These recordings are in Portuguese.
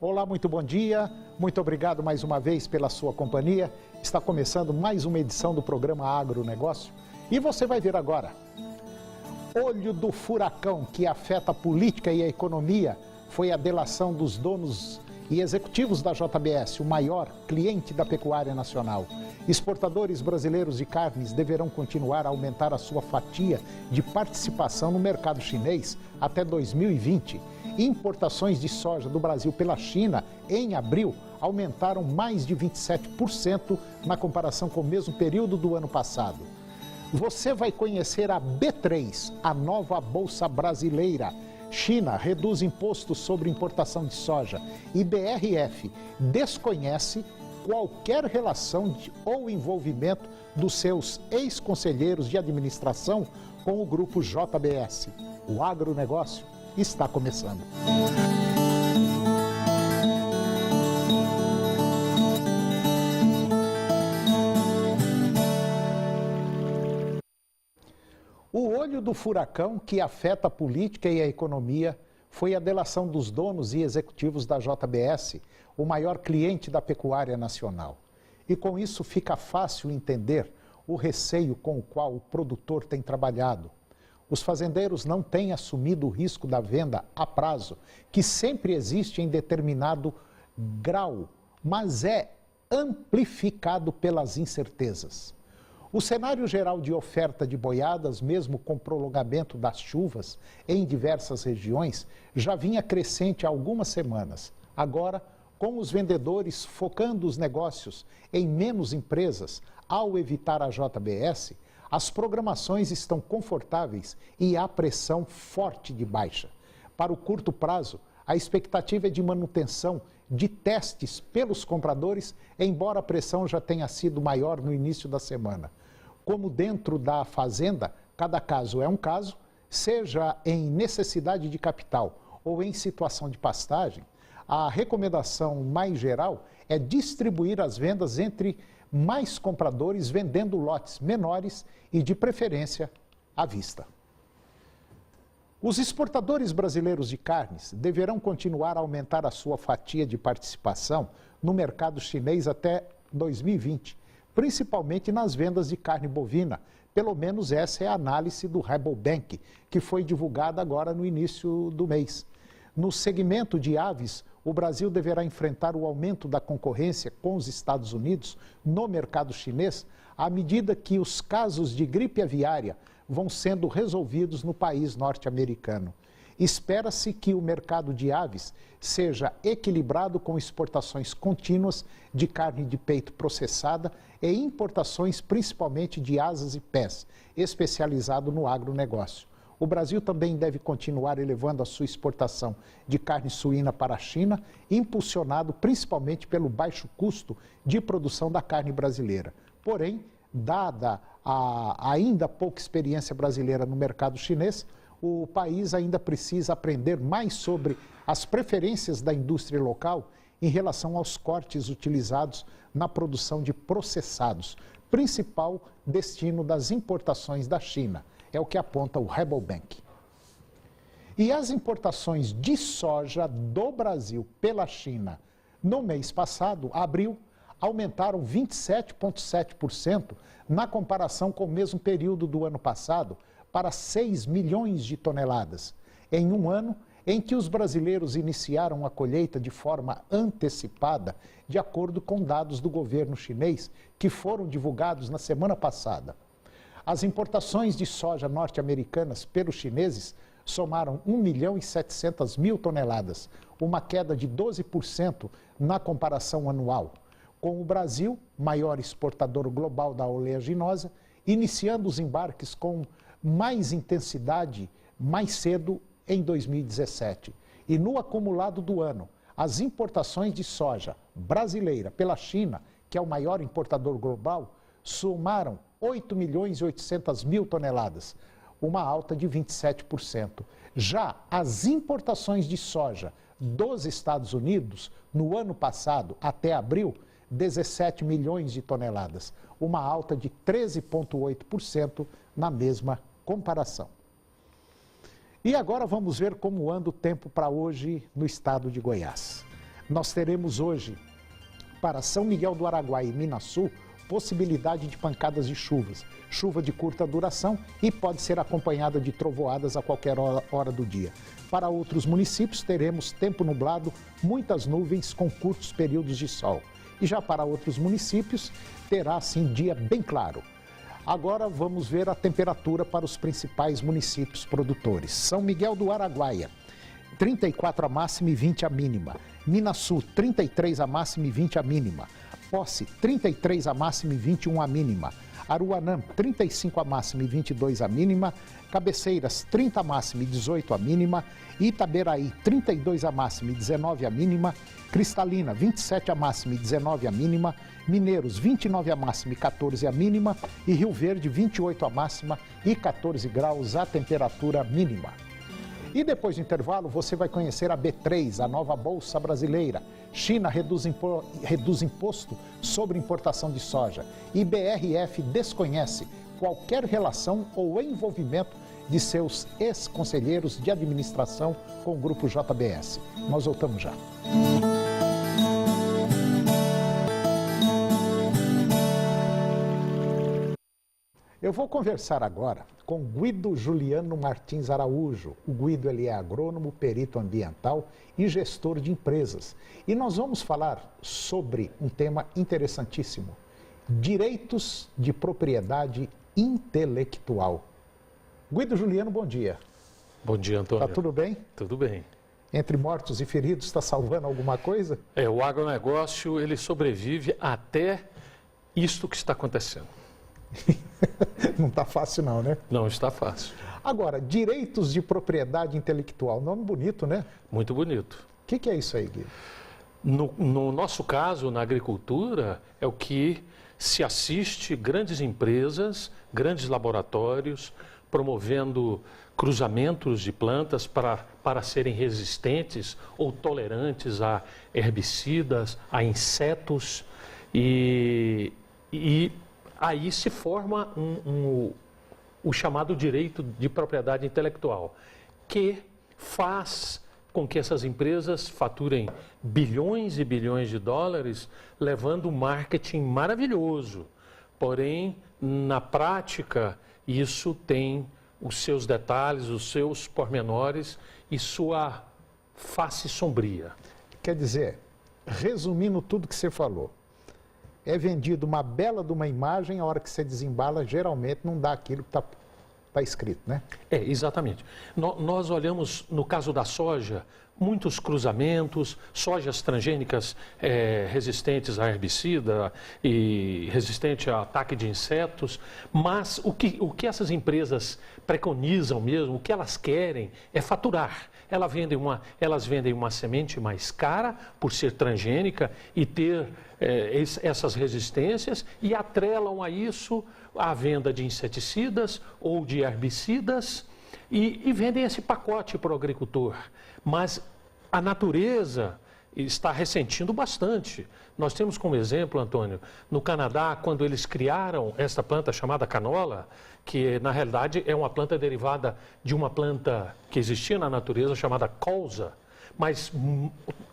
Olá, muito bom dia. Muito obrigado mais uma vez pela sua companhia. Está começando mais uma edição do programa Agronegócio. E você vai ver agora. Olho do furacão que afeta a política e a economia foi a delação dos donos e executivos da JBS, o maior cliente da pecuária nacional. Exportadores brasileiros de carnes deverão continuar a aumentar a sua fatia de participação no mercado chinês até 2020. Importações de soja do Brasil pela China, em abril, aumentaram mais de 27% na comparação com o mesmo período do ano passado. Você vai conhecer a B3, a nova Bolsa Brasileira. China reduz imposto sobre importação de soja e BRF desconhece qualquer relação ou envolvimento dos seus ex-conselheiros de administração com o grupo JBS. O agronegócio está começando. O olho do furacão que afeta a política e a economia foi a delação dos donos e executivos da JBS, o maior cliente da pecuária nacional. E com isso fica fácil entender o receio com o qual o produtor tem trabalhado. Os fazendeiros não têm assumido o risco da venda a prazo, que sempre existe em determinado grau, mas é amplificado pelas incertezas. O cenário geral de oferta de boiadas, mesmo com prolongamento das chuvas em diversas regiões, já vinha crescente há algumas semanas. Agora, com os vendedores focando os negócios em menos empresas, ao evitar a JBS, as programações estão confortáveis e há pressão forte de baixa. Para o curto prazo, a expectativa é de manutenção de testes pelos compradores, embora a pressão já tenha sido maior no início da semana. Como dentro da fazenda, cada caso é um caso, seja em necessidade de capital ou em situação de pastagem, a recomendação mais geral é distribuir as vendas entre mais compradores vendendo lotes menores e, de preferência, à vista. Os exportadores brasileiros de carnes deverão continuar a aumentar a sua fatia de participação no mercado chinês até 2020, principalmente nas vendas de carne bovina. Pelo menos essa é a análise do Rabobank, que foi divulgada agora no início do mês. No segmento de aves, o Brasil deverá enfrentar o aumento da concorrência com os Estados Unidos no mercado chinês, à medida que os casos de gripe aviária vão sendo resolvidos no país norte-americano. Espera-se que o mercado de aves seja equilibrado com exportações contínuas de carne de peito processada e importações principalmente de asas e pés, especializado no agronegócio. O Brasil também deve continuar elevando a sua exportação de carne suína para a China, impulsionado principalmente pelo baixo custo de produção da carne brasileira. Porém, dada a ainda pouca experiência brasileira no mercado chinês, o país ainda precisa aprender mais sobre as preferências da indústria local em relação aos cortes utilizados na produção de processados, principal destino das importações da China. É o que aponta o Rabobank. E as importações de soja do Brasil pela China no mês passado, abril, aumentaram 27,7% na comparação com o mesmo período do ano passado, para 6 milhões de toneladas, em um ano em que os brasileiros iniciaram a colheita de forma antecipada, de acordo com dados do governo chinês, que foram divulgados na semana passada. As importações de soja norte-americanas pelos chineses somaram 1.700.000 toneladas, uma queda de 12% na comparação anual, com o Brasil, maior exportador global da oleaginosa, iniciando os embarques com mais intensidade mais cedo em 2017. E no acumulado do ano, as importações de soja brasileira pela China, que é o maior importador global, somaram 8.800.000 toneladas, uma alta de 27%. Já as importações de soja dos Estados Unidos, no ano passado, até abril, 17 milhões de toneladas, uma alta de 13,8% na mesma comparação. E agora vamos ver como anda o tempo para hoje no estado de Goiás. Nós teremos hoje, para São Miguel do Araguaia e Minasul, possibilidade de pancadas de chuvas. Chuva de curta duração e pode ser acompanhada de trovoadas a qualquer hora do dia. Para outros municípios, teremos tempo nublado, muitas nuvens com curtos períodos de sol. E já para outros municípios, terá sim dia bem claro. Agora vamos ver a temperatura para os principais municípios produtores. São Miguel do Araguaia, 34 a máxima e 20 a mínima. Minasul, 33 a máxima e 20 a mínima. Posse, 33 a máxima e 21 a mínima. Aruanã, 35 a máxima e 22 a mínima. Cabeceiras, 30 a máxima e 18 a mínima. Itaberaí, 32 a máxima e 19 a mínima. Cristalina, 27 a máxima e 19 a mínima. Mineiros, 29 a máxima e 14 a mínima. E Rio Verde, 28 a máxima e 14 graus a temperatura mínima. E depois do intervalo, você vai conhecer a B3, a nova Bolsa Brasileira. China reduz imposto sobre importação de soja. E BRF desconhece qualquer relação ou envolvimento de seus ex-conselheiros de administração com o Grupo JBS. Nós voltamos já. Eu vou conversar agora com Guido Juliano Martins Araújo. O Guido ele é agrônomo, perito ambiental e gestor de empresas. E nós vamos falar sobre um tema interessantíssimo: direitos de propriedade intelectual. Guido Juliano, bom dia. Bom dia, Antônio. Tá tudo bem? Tudo bem. Entre mortos e feridos, está salvando alguma coisa? O agronegócio, ele sobrevive até isto que está acontecendo. Não está fácil não, né? Não está fácil. Agora, direitos de propriedade intelectual, nome bonito, né? Muito bonito. O que é isso aí, Guido? No nosso caso, na agricultura, é o que se assiste grandes empresas, grandes laboratórios, promovendo cruzamentos de plantas para serem resistentes ou tolerantes a herbicidas, a insetos e aí se forma o chamado direito de propriedade intelectual, que faz com que essas empresas faturem bilhões e bilhões de dólares, levando um marketing maravilhoso. Porém, na prática, isso tem os seus detalhes, os seus pormenores e sua face sombria. Quer dizer, resumindo tudo que você falou, é vendido uma bela de uma imagem, a hora que você desembala, geralmente não dá aquilo que está escrito, né? Exatamente. Nós olhamos, no caso da soja, muitos cruzamentos, sojas transgênicas resistentes a herbicida e resistente a ataque de insetos, mas o que essas empresas preconizam mesmo, o que elas querem é faturar. Elas vendem uma semente mais cara por ser transgênica e ter essas resistências e atrelam a isso a venda de inseticidas ou de herbicidas e vendem esse pacote para o agricultor. Mas a natureza está ressentindo bastante. Nós temos como exemplo, Antônio, no Canadá, quando eles criaram essa planta chamada canola, que na realidade é uma planta derivada de uma planta que existia na natureza chamada colza, mas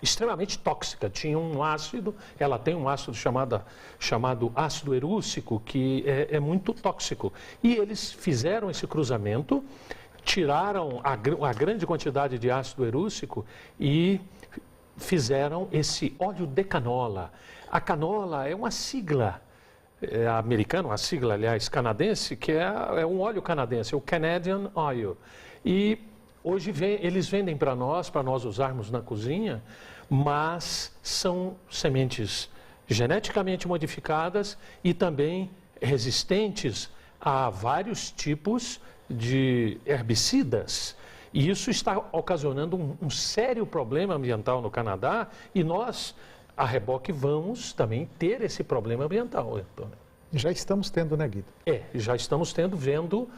extremamente tóxica. Tinha um ácido, ela tem um ácido chamado ácido erússico, que é muito tóxico. E eles fizeram esse cruzamento, tiraram a grande quantidade de ácido erússico e fizeram esse óleo de canola. A canola é uma sigla americana, uma sigla, aliás, canadense, que é um óleo canadense, o Canadian Oil. E hoje eles vendem para nós usarmos na cozinha, mas são sementes geneticamente modificadas e também resistentes a vários tipos de herbicidas. E isso está ocasionando um sério problema ambiental no Canadá e nós, a reboque, vamos também ter esse problema ambiental, Antônio. Já estamos tendo, né, Guido? Já estamos vendo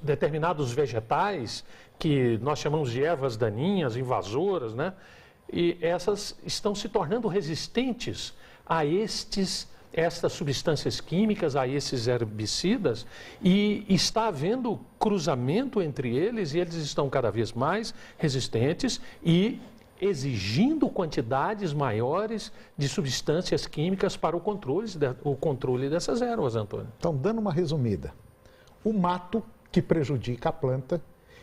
determinados vegetais que nós chamamos de ervas daninhas, invasoras, né? E essas estão se tornando resistentes a estas substâncias químicas, a esses herbicidas, e está havendo cruzamento entre eles e eles estão cada vez mais resistentes e exigindo quantidades maiores de substâncias químicas para o controle dessas ervas, Antônio. Então, dando uma resumida, o mato que prejudica a planta,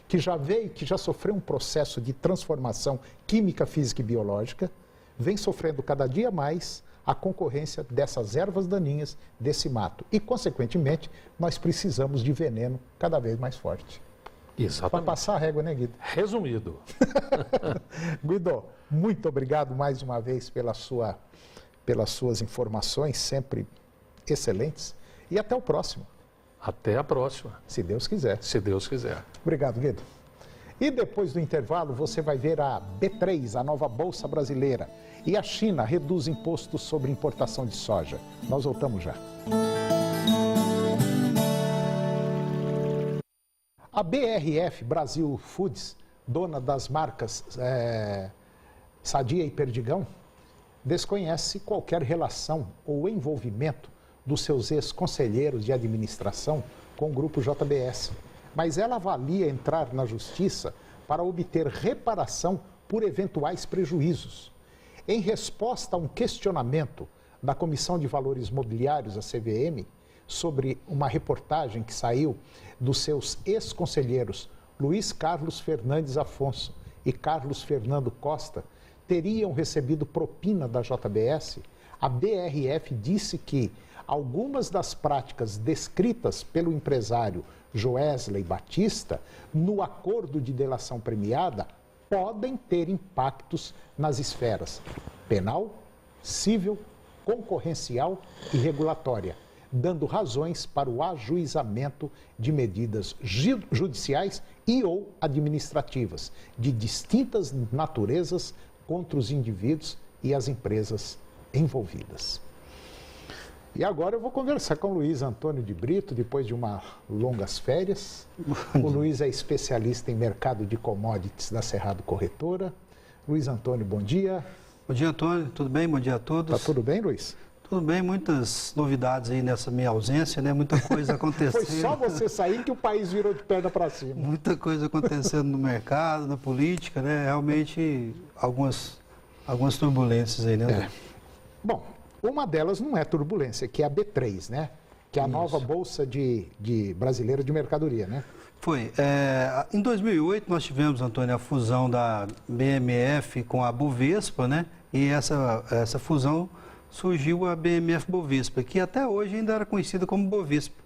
que já sofreu um processo de transformação química, física e biológica, vem sofrendo cada dia mais a concorrência dessas ervas daninhas, desse mato. E, consequentemente, nós precisamos de veneno cada vez mais forte. Exatamente. Para passar a régua, né, Guido? Resumido. Guido, muito obrigado mais uma vez pelas suas informações, sempre excelentes. E até o próximo. Até a próxima. Se Deus quiser. Se Deus quiser. Obrigado, Guido. E depois do intervalo, você vai ver a B3, a nova Bolsa Brasileira. E a China reduz impostos sobre importação de soja. Nós voltamos já. A BRF Brasil Foods, dona das marcas Sadia e Perdigão, desconhece qualquer relação ou envolvimento dos seus ex-conselheiros de administração com o grupo JBS. Mas ela avalia entrar na justiça para obter reparação por eventuais prejuízos. Em resposta a um questionamento da Comissão de Valores Mobiliários, a CVM, sobre uma reportagem que saiu dos seus ex-conselheiros Luiz Carlos Fernandes Afonso e Carlos Fernando Costa teriam recebido propina da JBS, a BRF disse que algumas das práticas descritas pelo empresário Joesley Batista no acordo de delação premiada podem ter impactos nas esferas penal, civil, concorrencial e regulatória, dando razões para o ajuizamento de medidas judiciais e ou administrativas de distintas naturezas contra os indivíduos e as empresas envolvidas. E agora eu vou conversar com o Luiz Antônio de Brito, depois de umas longas férias. O Luiz é especialista em mercado de commodities da Cerrado Corretora. Luiz Antônio, bom dia. Bom dia, Antônio. Tudo bem? Bom dia a todos. Tá tudo bem, Luiz? Tudo bem, muitas novidades aí nessa minha ausência, né? Muita coisa acontecendo. Foi só você sair que o país virou de perna para cima. Muita coisa acontecendo no mercado, na política, né? Realmente algumas turbulências aí, né? Bom, uma delas não é turbulência, que é a B3, né? Que é a nova Bolsa Brasileira de Mercadoria, né? Foi. Em 2008 nós tivemos, Antônio, a fusão da BMF com a Bovespa, né? E essa fusão surgiu a BMF Bovespa, que até hoje ainda era conhecida como Bovespa.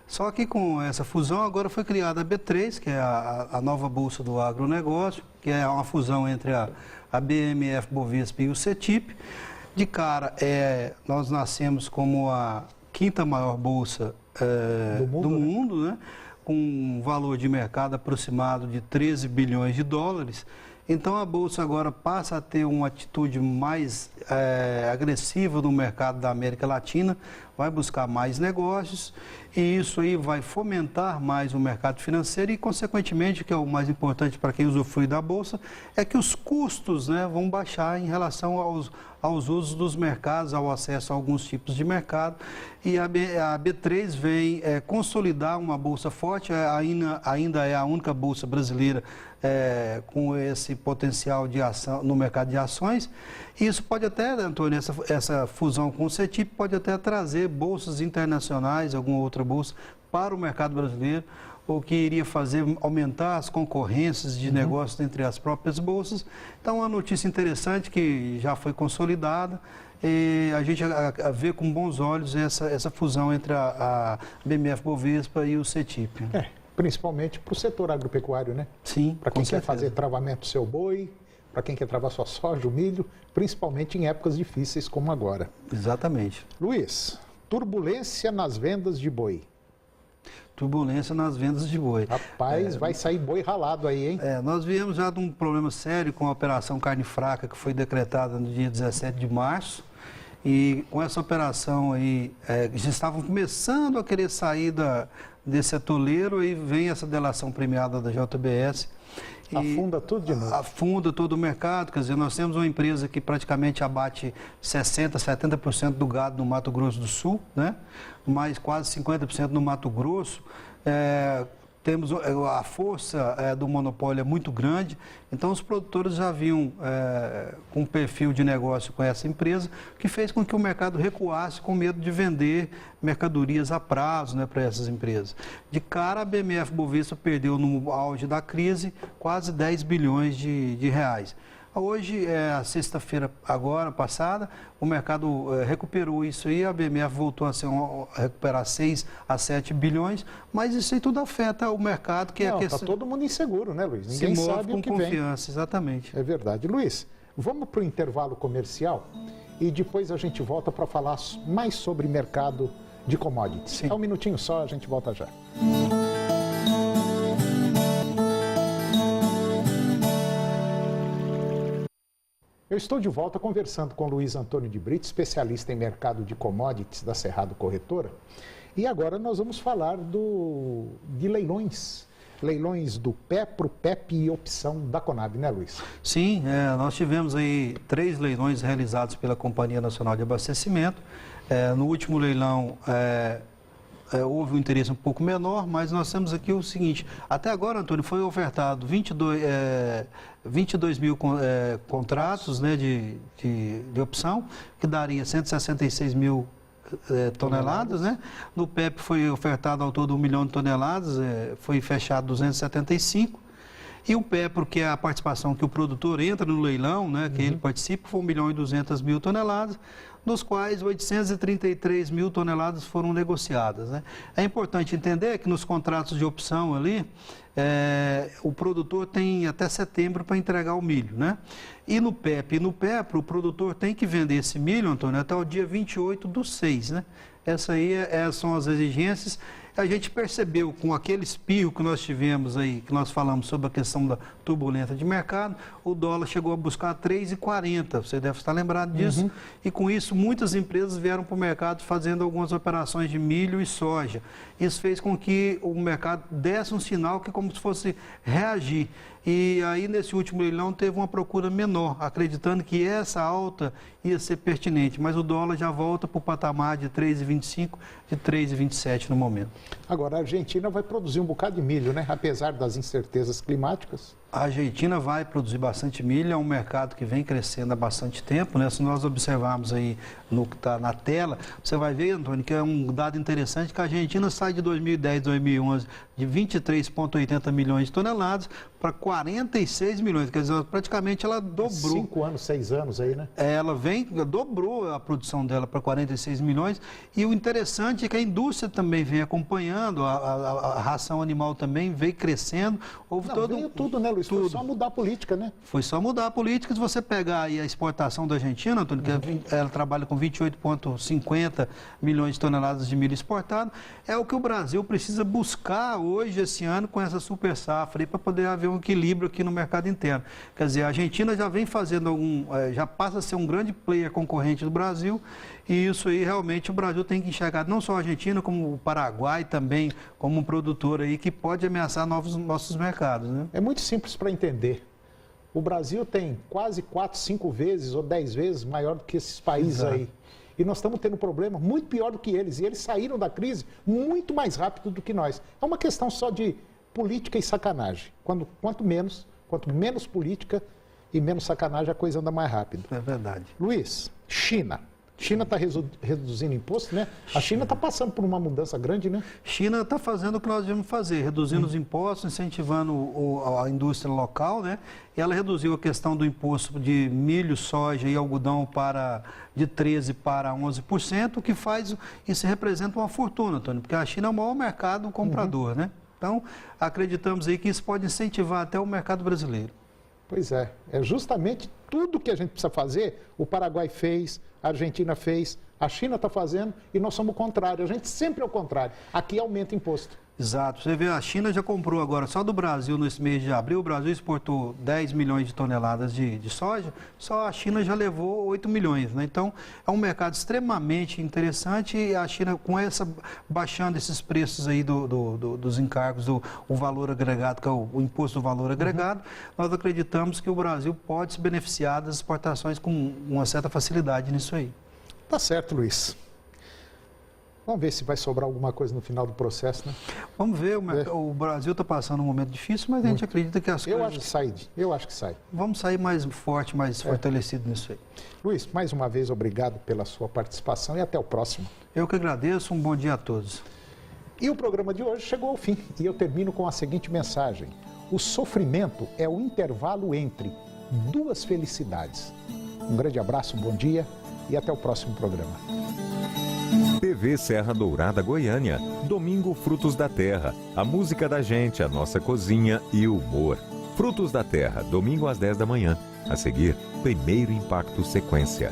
Só que com essa fusão agora foi criada a B3, que é a nova Bolsa do Agronegócio, que é uma fusão entre a BMF Bovespa e o CETIP. De cara, nós nascemos como a quinta maior bolsa do mundo, né? Com um valor de mercado aproximado de 13 bilhões de dólares. Então, a Bolsa agora passa a ter uma atitude mais agressiva no mercado da América Latina, vai buscar mais negócios e isso aí vai fomentar mais o mercado financeiro e, consequentemente, o que é o mais importante para quem usufrui da Bolsa, é que os custos, né, vão baixar em relação aos usos dos mercados, ao acesso a alguns tipos de mercado. E a B3 vem consolidar uma bolsa forte, ainda é a única bolsa brasileira com esse potencial de ação no mercado de ações. E isso pode até, Antônio, essa fusão com o CETIP pode até trazer bolsas internacionais, alguma outra bolsa, para o mercado brasileiro, o que iria fazer aumentar as concorrências de negócios entre as próprias bolsas. Então, uma notícia interessante que já foi consolidada e a gente vê com bons olhos essa fusão entre a BMF Bovespa e o CETIP. Principalmente para o setor agropecuário, né? Sim, para quem quer fazer travamento do seu boi, para quem quer travar sua soja, o milho, principalmente em épocas difíceis como agora. Exatamente. Luiz, turbulência nas vendas de boi. Turbulência nas vendas de boi. Rapaz, vai sair boi ralado aí, hein? Nós viemos já de um problema sério com a Operação Carne Fraca, que foi decretada no dia 17 de março. E com essa operação aí, já estavam começando a querer sair desse atoleiro e vem essa delação premiada da JBS. Afunda tudo de novo. Afunda todo o mercado, quer dizer, nós temos uma empresa que praticamente abate 60%, 70% do gado no Mato Grosso do Sul, né? Mais quase 50% no Mato Grosso. temos a força do monopólio é muito grande, então os produtores já vinham com um perfil de negócio com essa empresa, que fez com que o mercado recuasse com medo de vender mercadorias a prazo, né, para essas empresas. De cara, a BMF Bovespa perdeu no auge da crise quase 10 bilhões de reais. Hoje, a sexta-feira agora, passada, o mercado recuperou isso aí, a BMF voltou a recuperar 6 a 7 bilhões, mas isso aí tudo afeta o mercado, que Não, é está todo mundo inseguro, né, Luiz? Ninguém se move sabe com o que confiança, exatamente. É verdade. Luiz, vamos para o intervalo comercial e depois a gente volta para falar mais sobre mercado de commodities. Sim. É um minutinho só, a gente volta já. Eu estou de volta conversando com Luiz Antônio de Brito, especialista em mercado de commodities da Cerrado Corretora. E agora nós vamos falar de leilões. Leilões do PEPRO, PEP e opção da Conab, né, Luiz? Sim, nós tivemos aí 3 leilões realizados pela Companhia Nacional de Abastecimento. No último leilão houve um interesse um pouco menor, mas nós temos aqui o seguinte: até agora, Antônio, foi ofertado 22 mil contratos, né, de opção, que daria 166 mil toneladas, né? No PEP foi ofertado ao todo 1 milhão de toneladas, foi fechado 275. E o PEPRO, que é a participação que o produtor entra no leilão, né, que ele participa, foi 1 milhão e 200 mil toneladas, dos quais 833 mil toneladas foram negociadas, né? É importante entender que nos contratos de opção ali, o produtor tem até setembro para entregar o milho, né? E no PEP e no PEPRO, o produtor tem que vender esse milho, Antônio, até o dia 28/6, né? Essas aí são as exigências. A gente percebeu com aquele espirro que nós tivemos aí, que nós falamos sobre a questão da turbulência de mercado, o dólar chegou a buscar 3,40, você deve estar lembrado disso. E com isso, muitas empresas vieram para o mercado fazendo algumas operações de milho e soja. Isso fez com que o mercado desse um sinal que como se fosse reagir. E aí, nesse último leilão, teve uma procura menor, acreditando que essa alta ia ser pertinente. Mas o dólar já volta para o patamar de 3,25, de 3,27 no momento. Agora, a Argentina vai produzir um bocado de milho, né? Apesar das incertezas climáticas. A Argentina vai produzir bastante milho, é um mercado que vem crescendo há bastante tempo, né? Se nós observarmos aí no que está na tela, você vai ver, Antônio, que é um dado interessante, que a Argentina sai de 2010, 2011 de 23,80 milhões de toneladas para 46 milhões, quer dizer, praticamente ela dobrou. 5 anos, 6 anos aí, né? Ela dobrou a produção dela para 46 milhões e o interessante é que a indústria também vem acompanhando, a ração animal também veio crescendo. Houve veio tudo, né, Luiz? Foi só mudar a política, né? Foi só mudar a política. Se você pegar aí a exportação da Argentina, Antônio, que ela trabalha com 28,50 milhões de toneladas de milho exportado, é o que o Brasil precisa buscar hoje, esse ano, com essa super safra, para poder haver um equilíbrio aqui no mercado interno. Quer dizer, a Argentina já vem fazendo já passa a ser um grande player concorrente do Brasil, e isso aí realmente o Brasil tem que enxergar, não só a Argentina, como o Paraguai também, como um produtor aí que pode ameaçar nossos mercados, né? É muito simples para entender. O Brasil tem quase 4, 5 vezes ou 10 vezes maior do que esses países aí. E nós estamos tendo um problema muito pior do que eles. E eles saíram da crise muito mais rápido do que nós. É uma questão só de política e sacanagem. Quanto menos política e menos sacanagem, a coisa anda mais rápido. É verdade. Luiz, China. China está reduzindo imposto, né? A China está passando por uma mudança grande, né? China está fazendo o que nós devemos fazer, reduzindo os impostos, incentivando a indústria local, né? E ela reduziu a questão do imposto de milho, soja e algodão de 13% para 11%, o que faz, isso representa uma fortuna, Antônio, porque a China é o maior mercado comprador, né? Então, acreditamos aí que isso pode incentivar até o mercado brasileiro. Pois é justamente tudo que a gente precisa fazer, o Paraguai fez, a Argentina fez, a China está fazendo e nós somos o contrário, a gente sempre é o contrário, aqui aumenta imposto. Exato, você vê, a China já comprou agora, só do Brasil, nesse mês de abril, o Brasil exportou 10 milhões de toneladas de soja, só a China já levou 8 milhões, né? Então, é um mercado extremamente interessante e a China, baixando esses preços aí dos encargos, o valor agregado, que é o imposto do valor agregado, nós acreditamos que o Brasil pode se beneficiar das exportações com uma certa facilidade nisso aí. Tá certo, Luiz. Vamos ver se vai sobrar alguma coisa no final do processo, né? Vamos ver, o Brasil está passando um momento difícil, mas a gente acredita que as coisas... Eu acho que sai. Vamos sair mais forte, mais fortalecido nisso aí. Luiz, mais uma vez, obrigado pela sua participação e até o próximo. Eu que agradeço, um bom dia a todos. E o programa de hoje chegou ao fim e eu termino com a seguinte mensagem. O sofrimento é o intervalo entre duas felicidades. Um grande abraço, um bom dia e até o próximo programa. TV Serra Dourada Goiânia. Domingo Frutos da Terra. A música da gente, a nossa cozinha e o humor. Frutos da Terra, domingo às 10 da manhã. A seguir, Primeiro Impacto Sequência.